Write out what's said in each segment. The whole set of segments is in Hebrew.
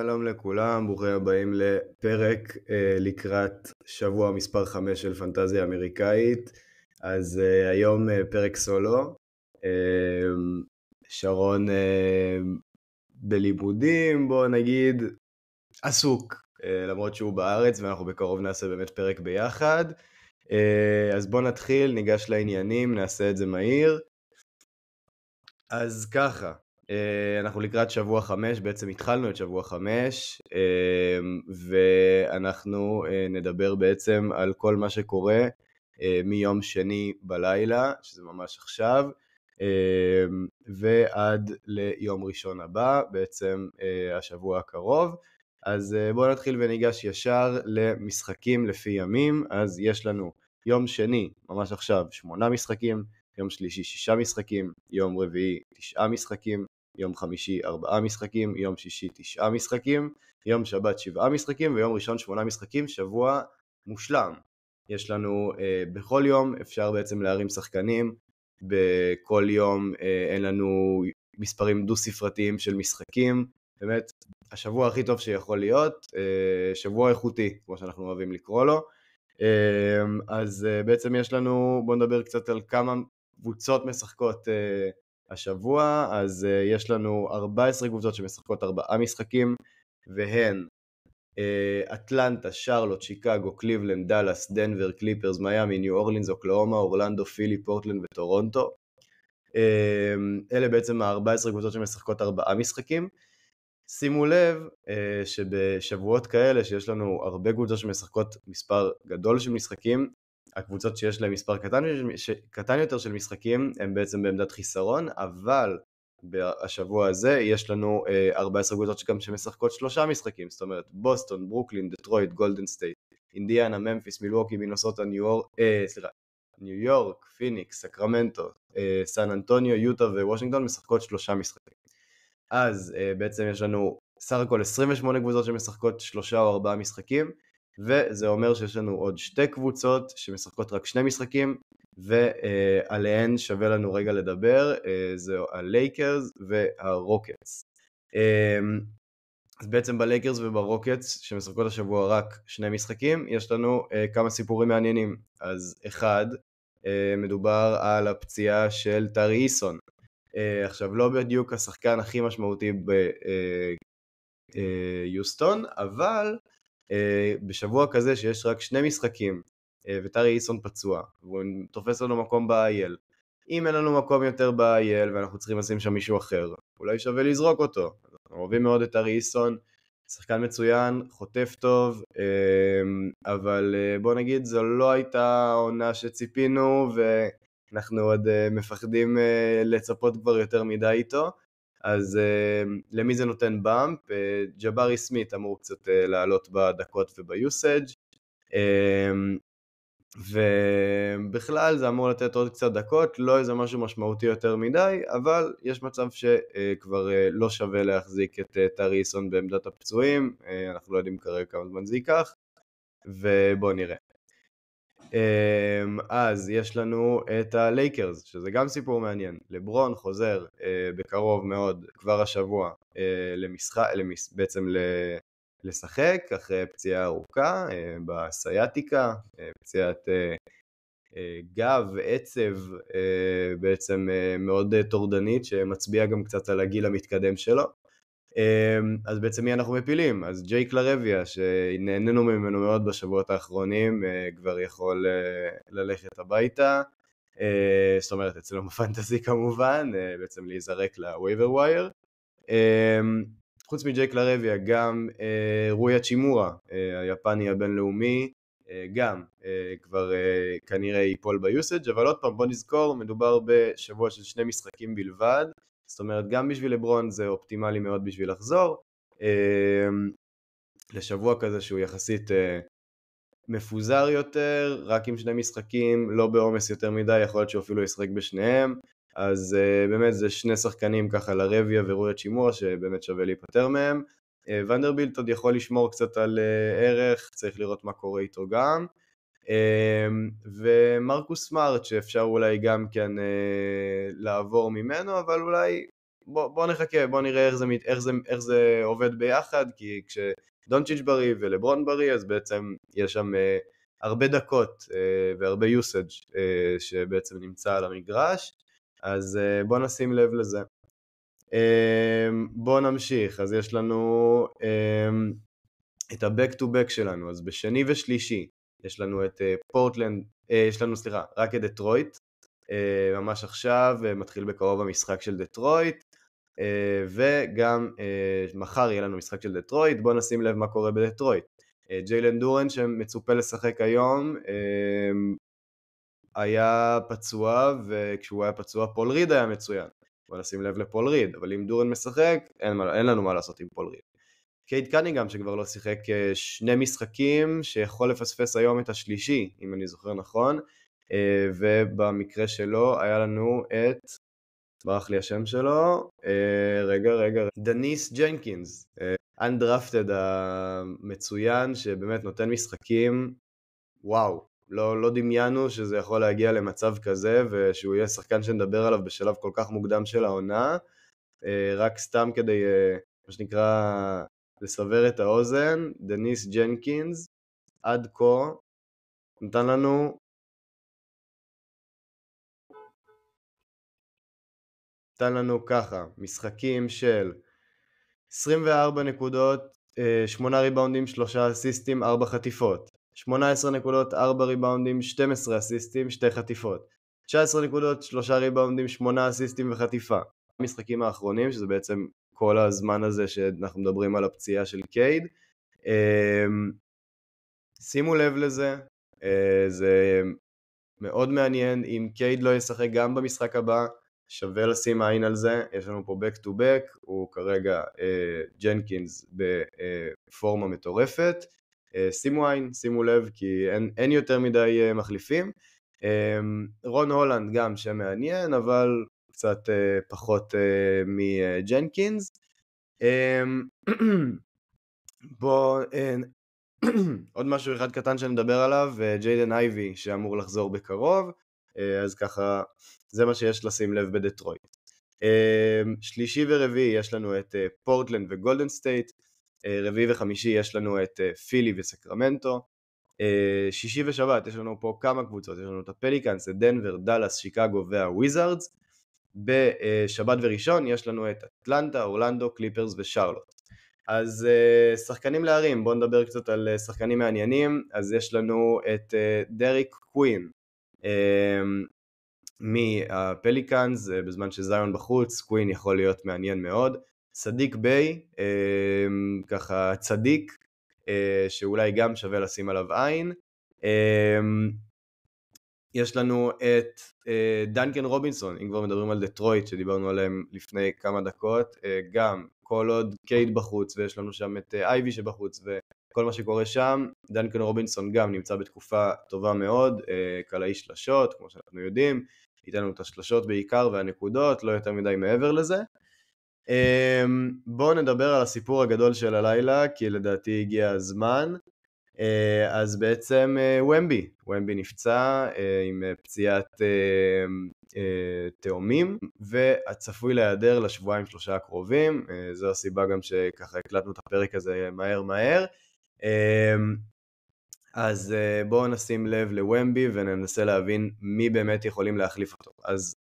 שלום לכולם, ברוכים הבאים לפרק לקראת שבוע מספר 5 של פנטזיה אמריקאית. אז היום פרק סולו, שרון בלימודים, בוא נגיד, עסוק, למרות שהוא בארץ ואנחנו בקרוב נעשה באמת פרק ביחד. אז בוא נתחיל, ניגש לעניינים, נעשה את זה מהיר. אז ככה, אנחנו לקראת שבוע 5, בעצם התחלנו את שבוע 5, ואנחנו נדבר בעצם על כל מה שקורה מיום שני בלילה, שזה ממש עכשיו, ועד ליום ראשון הבא, בעצם השבוע הקרוב. אז בואו נתחיל וניגש ישר למשחקים לפי ימים. אז יש לנו יום שני, ממש עכשיו, 8 משחקים, יום שלישי 6 משחקים, יום רביעי 9 משחקים, יום חמישי 4 משחקים, יום שישי 9 משחקים, יום שבת 7 משחקים, ויום ראשון 8 משחקים, שבוע מושלם. יש לנו בכל יום אפשר בעצם להרים שחקנים, בכל יום אין לנו מספרים דו ספרתיים של משחקים, באמת השבוע הכי טוב שיכול להיות, שבוע איכותי כמו שאנחנו אוהבים לקרוא לו. אז בעצם יש לנו, בוא נדבר קצת על כמה קבוצות משחקות השבוע. אז יש לנו 14 קבוצות שמשחקות 4 משחקים, והן אטלנטה, שרלוט, שיקגו, קליבלנד, דאלאס, דנבר, קליפרס, מיאמי, ניו אורלינס, אוקלהומה, אורלנדו, פילי, פורטלנד וטורונטו. אלה בעצם 14 קבוצות שמשחקות 4 משחקים. שימו לב שבשבועות כאלה שיש לנו הרבה קבוצות שמשחקות מספר גדול של משחקים, הקבוצות שיש להם מספר קטן יותר של משחקים הם בעצם בעמדת חיסרון, אבל בשבוע הזה יש לנו 14 קבוצות שגם שמשחקות 3 משחקים, זאת אומרת בוסטון, ברוקלין, דטרויט, גולדן סטייט, אינדיאנה, ממפיס, מילווקי, מינסוטה, ניו יורק, פיניקס, סקרמנטו, סן אנטוניו, יוטה ווושינגטון משחקות 3 משחקים. אז בעצם יש לנו סך הכל 28 קבוצות שמשחקות 3 או 4 משחקים, וזה אומר שיש לנו עוד 2 קבוצות שמשחקות רק 2 משחקים, ועליהן שווה לנו רגע לדבר, זה הלייקרס והרוקטס. אז בעצם בלייקרס וברוקטס שמשחקות השבוע רק 2 משחקים, יש לנו כמה סיפורים מעניינים. אז אחד, מדובר על הפציעה של טרי איסון. עכשיו לא בדיוק השחקן הכי משמעותי ביוסטון, אבל בשבוע כזה שיש רק 2 משחקים וטרי איסון פצוע והוא תופס לנו מקום ב-IL, אם אין לנו מקום יותר ב-IL ואנחנו צריכים לשים שם מישהו אחר, אולי שווה לזרוק אותו. אנחנו אוהבים מאוד את טרי איסון, שחקן מצוין, חוטף טוב, אבל בוא נגיד זו לא הייתה עונה שציפינו ואנחנו עוד מפחדים לצפות כבר יותר מדי איתו. אז למי זה נותן באמפ? ג'בארי סמית אמור קצת לעלות בדקות וביוסאג', ובכלל זה אמור לתת עוד קצת דקות, לא איזה משהו משמעותי יותר מדי, אבל יש מצב שכבר לא שווה להחזיק את טרי איסון בעמדת הפצועים, אנחנו לא יודעים כרגע כמה זמן זה ייקח, ובוא נראה. אז יש לנו את הלייקרס, שזה גם סיפור מעניין. לברון חוזר בקרוב מאוד, כבר השבוע, בעצם לשחק, אחרי פציעה ארוכה, בסיאטיקה, פציעת גב ועצב, בעצם מאוד טורדנית, שמצביע גם קצת על הגיל המתקדם שלו. אז בעצם מי אנחנו מפילים? אז ג'ייק לרביה, שנהנינו ממנו מאוד בשבועות האחרונים, כבר יכול ללכת הביתה, זאת אומרת אצלנו בפנטזי כמובן, בעצם להיזרק לווייבר ווייר. חוץ מג'ייק לרביה גם רויה צ'ימורה, היפני הבינלאומי, גם כבר כנראה ייפול ביוסאג', אבל עוד פעם בוא נזכור, מדובר בשבוע של 2 משחקים בלבד, זאת אומרת, גם בשביל לברון זה אופטימלי מאוד בשביל לחזור, לשבוע כזה שהוא יחסית מפוזר יותר, רק עם 2 משחקים, לא בעומס יותר מדי, יכול להיות שהוא אפילו ישחק בשניהם, אז באמת זה 2 שחקנים ככה לרביה ורועי צ'ימורה שבאמת שווה להיפטר מהם. ונדרבילט עוד יכול לשמור קצת על ערך, צריך לראות מה קורה איתו גם. ומרקוס סמארט שאפשר אולי גם כן לעבור ממנו, אבל אולי בוא נחכה, בוא נראה איך זה עובד ביחד, כי כשדונצ'יץ' בריא ולברון בריא, אז בעצם יש שם הרבה דקות והרבה usage שבעצם נמצא על המגרש, אז בוא נשים לב לזה. בוא נמשיך, אז יש לנו את ה-back to back שלנו, אז בשני ושלישי יש לנו את פורטלנד, יש לנו סליחה, רק את דטרויט, ממש עכשיו מתחיל בקרוב המשחק של דטרויט, וגם מחר יהיה לנו משחק של דטרויט. בואו נשים לב מה קורה בדטרויט. ג'יילן דורן שמצופה לשחק היום היה פצוע, וכשהוא היה פצוע פול ריד היה מצוין. בואו נשים לב לפול ריד, אבל אם דורן משחק אין לנו מה לעשות עם פול ריד. קייד קניגהאם שכבר לא שיחק 2 משחקים, שיכול לפספס היום את השלישי, אם אני זוכר נכון, ובמקרה שלו היה לנו את, ברח לי השם שלו, רגע, דניס ג'נקינס, undrafted המצוין, שבאמת נותן משחקים, וואו, לא דמיינו שזה יכול להגיע למצב כזה, ושהוא יהיה שחקן שנדבר עליו בשלב כל כך מוקדם של העונה, רק סתם כדי, מה שנקרא, לסבר את האוזן, דניס ג'נקינס, עד כה, נתן לנו ככה, משחקים של 24 נקודות, 8 ריבאונדים, 3 אסיסטים, 4 חטיפות, 18 נקודות, 4 ריבאונדים, 12 אסיסטים, 2 חטיפות, 19 נקודות, 3 ריבאונדים, 8 אסיסטים וחטיפה. המשחקים האחרונים, שזה בעצם כל הזמן הזה שאנחנו מדברים על הפציעה של קייד, שימו לב לזה, זה מאוד מעניין. אם קייד לא ישחק גם במשחק הבא, שווה לשים עין על זה. יש לנו פה back to back, הוא כרגע ג'נקינס בפורמה מטורפת. שימו עין, שימו לב, כי אין יותר מדי מחליפים. רון הולנד גם שמעניין, אבל קצת פחות מג'נקינס. בוא, עוד משהו אחד קטן שנדבר עליו, ג'יידן אייבי שאמור לחזור בקרוב, אז ככה זה מה שיש לשים לב בדטרויט. שלישי ורביעי יש לנו את פורטלנד וגולדן סטייט, רביעי וחמישי יש לנו את פילי וסקרמנטו, שישי ושבת יש לנו פה כמה קבוצות, יש לנו את הפליקאנס, את דנבר, דלס, שיקגו והוויזארדס, בשבת וראשון יש לנו את אטלנטה, אורלנדו, קליפרס ושרלוט. אז שחקנים להרים, בואו נדבר קצת על שחקנים מעניינים. אז יש לנו את דריק קווין מהפליקאנס, בזמן שזיון בחוץ, קווין יכול להיות מעניין מאוד. סדיק ביי, ככה צדיק, שאולי גם שווה לשים עליו עין. יש לנו את דנקן רובינסון, אם כבר מדברים על דטרויט שדיברנו עליהם לפני כמה דקות, גם כל עוד קייד בחוץ ויש לנו שם את אייבי שבחוץ וכל מה שקורה שם, דנקן רובינסון גם נמצא בתקופה טובה מאוד, קלעי שלשות כמו שאנחנו יודעים, ייתן לנו את השלשות בעיקר והנקודות, לא יותר מדי מעבר לזה. בואו נדבר על הסיפור הגדול של הלילה, כי לדעתי הגיע הזמן. אז בעצם ומבי נפצע עם פציעת תאומים, והצפוי להיעדר לשבועיים 3 הקרובים. זו הסיבה גם שככה הקלטנו את הפרק הזה מהר. אז בואו נשים לב לוומבי וננסה להבין מי באמת יכולים להחליף אותו. אז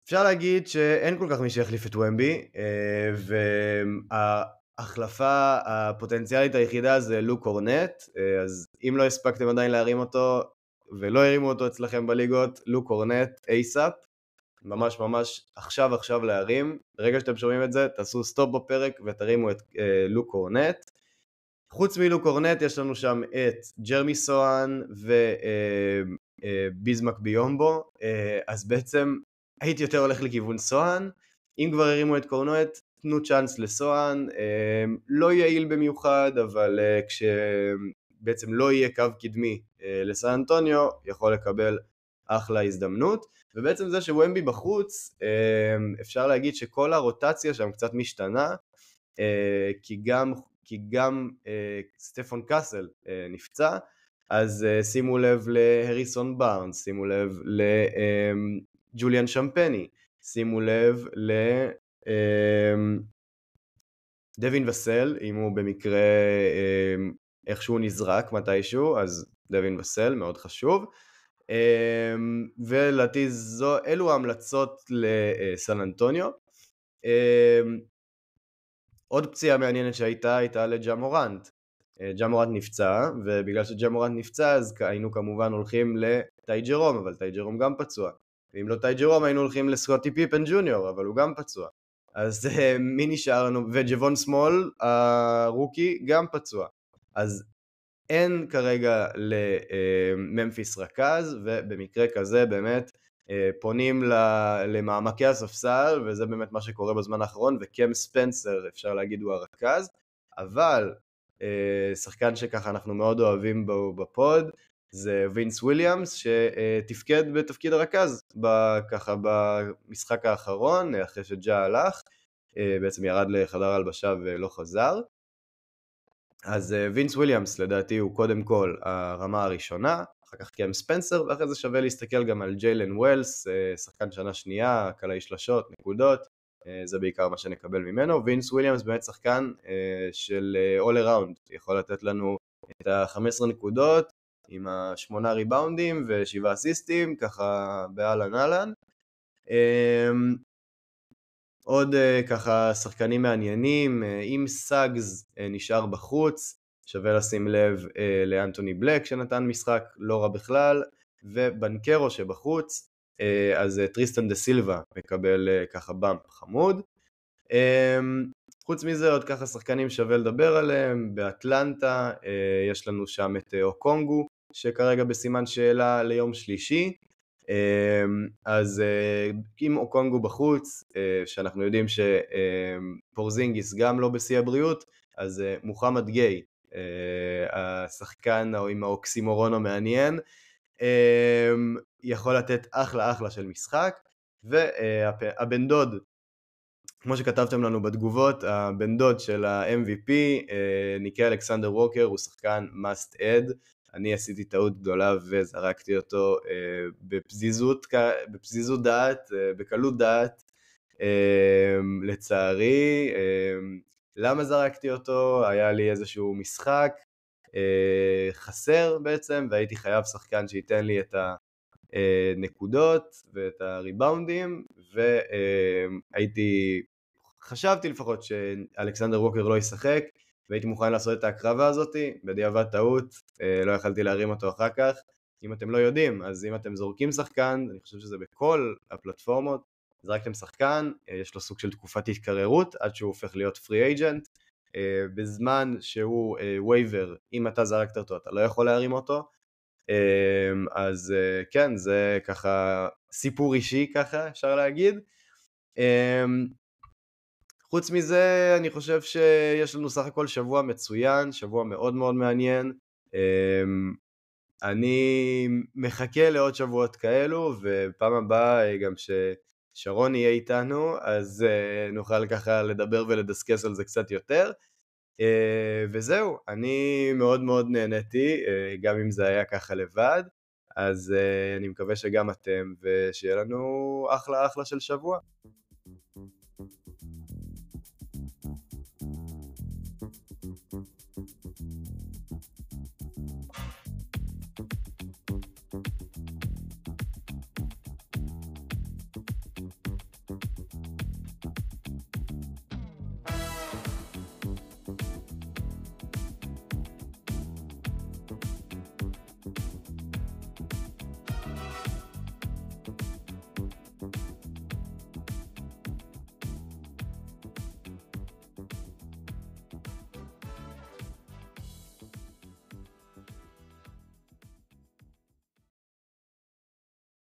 אפשר להגיד שאין כל כך מי שיחליף את ומבי, ההחלפה הפוטנציאלית היחידה זה לוק קורנט, אז אם לא הספקתם עדיין להרים אותו ולא הרימו אותו אצלכם בליגות, לוק קורנט אייסאפ, ממש עכשיו להרים. ברגע שאתם שומעים את זה, תעשו סטופ בפרק ותרימו את לוק קורנט. חוץ מלוק קורנט יש לנו שם את ג'רמי סואן וביזמק ביומבו, אז בעצם הייתי יותר הולך לכיוון סואן, אם כבר הרימו את קורנואט, תנו צ'אנס לסואן, לא יעיל במיוחד, אבל כשבעצם לא יהיה קו קדמי לסן אנטוניו, יכול לקבל אחלה הזדמנות, ובעצם זה שוומבי בחוץ, אפשר להגיד שכל הרוטציה שם קצת משתנה, כי גם סטפון קאסל נפצע, אז שימו לב להריסון בארנס, שימו לב לג'וליאן שמפני, שימו לב דווין וסל, אם הוא במקרה איכשהו נזרק מתישהו, אז דווין וסל מאוד חשוב, ולדעתי אלו ההמלצות לסן אנטוניו. עוד פציעה מעניינת הייתה לג'ה מורנט. ג'ה מורנט נפצע, ובגלל שג'ה מורנט נפצע, אז היינו כמובן הולכים לטי ג'רום, אבל טי ג'רום גם פצוע. ואם לא טי ג'רום, היינו הולכים לסקוטי פיפן ג'וניור, אבל הוא גם פצוע. אז מי נשאר לנו? וג'וון סמול, הרוקי, גם פצוע. אז אין כרגע לממפיס רכז, ובמקרה כזה באמת פונים למעמקי הספסל, וזה באמת מה שקורה בזמן האחרון, וקם ספנסר אפשר להגיד הוא הרכז, אבל שחקן שככה אנחנו מאוד אוהבים בו בפוד, זה וינס וויליאמס, שתפקד בתפקיד הרכז, ככה במשחק האחרון, אחרי שג'ה הלך, בעצם ירד לחדר הלבשה ולא חזר. אז וינס וויליאמס לדעתי הוא קודם כל הרמה הראשונה, אחר כך קם ספנסר, ואחרי זה שווה להסתכל גם על ג'יילן ווילס, שחקן שנה שנייה, קלעי שלשות, נקודות, זה בעיקר מה שנקבל ממנו. וינס וויליאמס באמת שחקן של all around, יכול לתת לנו את ה-15 נקודות עם ה-8 ריבאונדים ו7 אסיסטים, ככה באלן אלן. עוד ככה שחקנים מעניינים, אם סאגז נשאר בחוץ, שווה לשים לב לאנטוני בלק שנתן משחק לא רע בכלל, ובנקרו שבחוץ, אז טריסטן דה סילבה מקבל ככה באמפ חמוד. חוץ מזה עוד ככה שחקנים שווה לדבר עליהם, באטלנטה יש לנו שם את אוקונגו, שכרגע בסימן שאלה ליום שלישי, אז אם אוקונגו בחוץ, שאנחנו יודעים שפורזינגיס גם לא בשיא הבריאות, אז מוחמד גיי, השחקן עם האוקסימורון המעניין, יכול לתת אחלה של משחק, והבן דוד, כמו שכתבתם לנו בתגובות, הבן דוד של ה-MVP, ניקי אלכסנדר ווקר, הוא שחקן must add, אני עשיתי טעות גדולה וזרקתי אותו בפזיזות דעת, בקלות דעת, לצערי. למה זרקתי אותו? היה לי איזשהו משחק חסר בעצם, והייתי חייב שחקן שייתן לי את הנקודות ואת הריבאונדים, חשבתי לפחות שאלכסנדר ווקר לא ישחק, והייתי מוכן לעשות את ההקרבה הזאת, בדיעבד טעות, לא יכלתי להרים אותו אחר כך. אם אתם לא יודעים, אז אם אתם זורקים שחקן, אני חושב שזה בכל הפלטפורמות, זרקתם שחקן, יש לו סוג של תקופת התקררות, עד שהוא הופך להיות פרי אייג'נט, בזמן שהוא וייבר, אם אתה זרקת אותו, אתה לא יכול להרים אותו, אז כן, זה ככה סיפור אישי ככה, אפשר להגיד. חוץ מזה, אני חושב שיש לנו סך הכל שבוע מצוין, שבוע מאוד מאוד מעניין. אני מחכה לעוד שבועות כאלו, ופעם הבאה גם ששרון יהיה איתנו, אז נוכל ככה לדבר ולדסקס על זה קצת יותר. וזהו, אני מאוד מאוד נהניתי, גם אם זה היה ככה לבד, אז אני מקווה שגם אתם, ושיהיה לנו אחלה של שבוע.